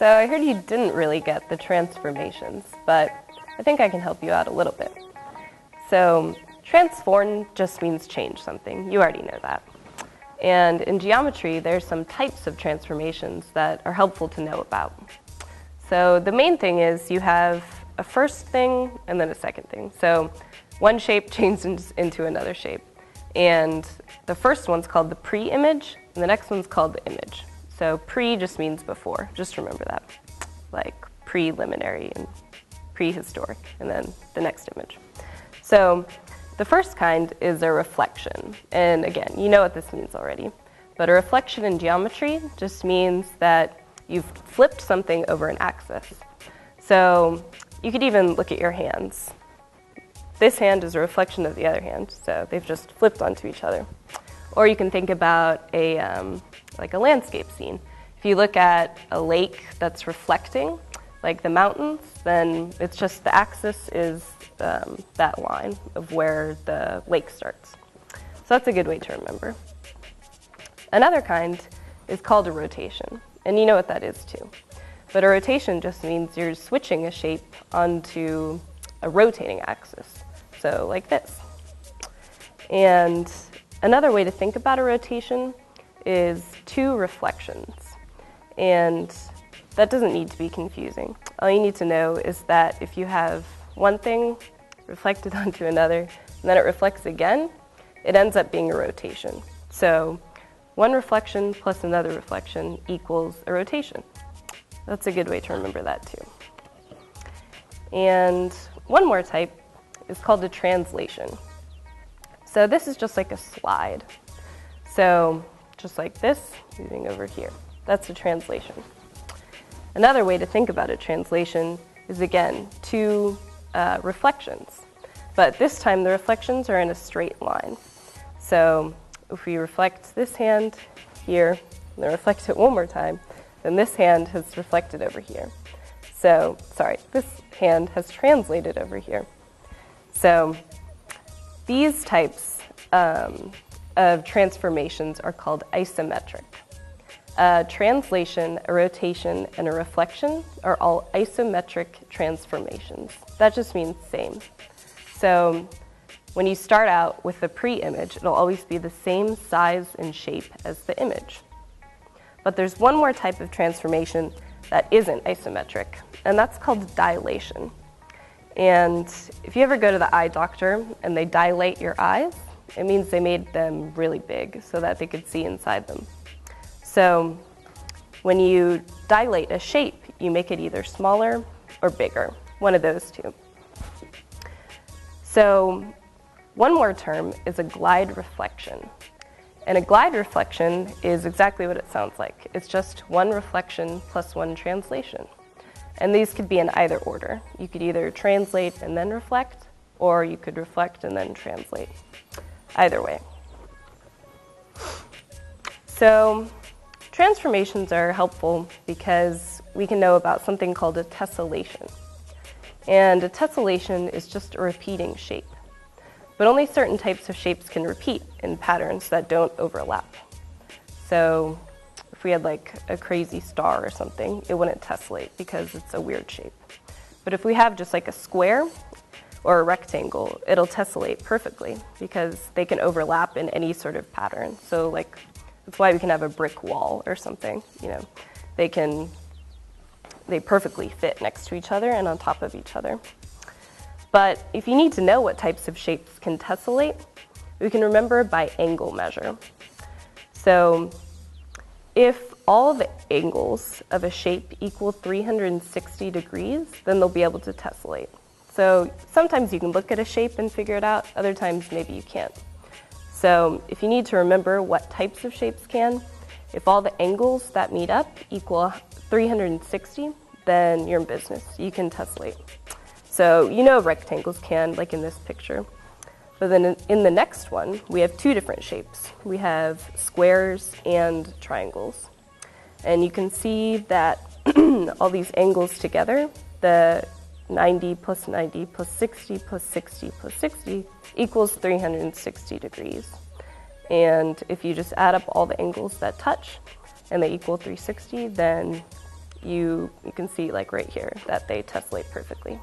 So I heard you didn't really get the transformations, but I think I can help you out a little bit. So transform just means change something. You already know that. And in geometry, there's some types of transformations that are helpful to know about. So the main thing is you have a first thing and then a second thing. So one shape changes into another shape. And the first one's called the preimage, and the next one's called the image. So pre just means before, just remember that. Like preliminary and prehistoric, and then the next image. So the first kind is a reflection. And again, you know what this means already. But a reflection in geometry just means that you've flipped something over an axis. So you could even look at your hands. This hand is a reflection of the other hand, so they've just flipped onto each other. Or you can think about like a landscape scene. If you look at a lake that's reflecting, like the mountains, then it's just the axis is that line of where the lake starts. So that's a good way to remember. Another kind is called a rotation, and you know what that is too. But a rotation just means you're switching a shape onto a rotating axis, so like this. And another way to think about a rotation is two reflections, and that doesn't need to be confusing. All you need to know is that if you have one thing reflected onto another, and then it reflects again, it ends up being a rotation. So one reflection plus another reflection equals a rotation. That's a good way to remember that too. And one more type is called a translation. So this is just like a slide. So just like this, moving over here. That's a translation. Another way to think about a translation is, again, two reflections. But this time the reflections are in a straight line. So if we reflect this hand here, and then reflect it one more time, then this hand has reflected over here. So, sorry, this hand has translated over here. So these types of transformations are called isometric. A translation, a rotation, and a reflection are all isometric transformations. That just means same. So when you start out with the pre-image, it'll always be the same size and shape as the image. But there's one more type of transformation that isn't isometric, and that's called dilation. And if you ever go to the eye doctor and they dilate your eyes, it means they made them really big so that they could see inside them. So when you dilate a shape, you make it either smaller or bigger, one of those two. So one more term is a glide reflection. And a glide reflection is exactly what it sounds like. It's just one reflection plus one translation. And these could be in either order. You could either translate and then reflect, or you could reflect and then translate. Either way. So transformations are helpful because we can know about something called a tessellation. And a tessellation is just a repeating shape. But only certain types of shapes can repeat in patterns that don't overlap. So if we had like a crazy star or something, it wouldn't tessellate because it's a weird shape. But if we have just like a square or a rectangle, it'll tessellate perfectly because they can overlap in any sort of pattern. So like, that's why we can have a brick wall or something, you know. They perfectly fit next to each other and on top of each other. But if you need to know what types of shapes can tessellate, we can remember by angle measure. So if all the angles of a shape equal 360 degrees, then they'll be able to tessellate. So sometimes you can look at a shape and figure it out, other times maybe you can't. So if you need to remember what types of shapes can, if all the angles that meet up equal 360, then you're in business. You can tessellate. So you know rectangles can, like in this picture. But then in the next one, we have two different shapes. We have squares and triangles. And you can see that all these angles together, the 90 plus 90 plus 60 plus 60 plus 60 equals 360 degrees. And if you just add up all the angles that touch and they equal 360, then you can see like right here that they tessellate perfectly.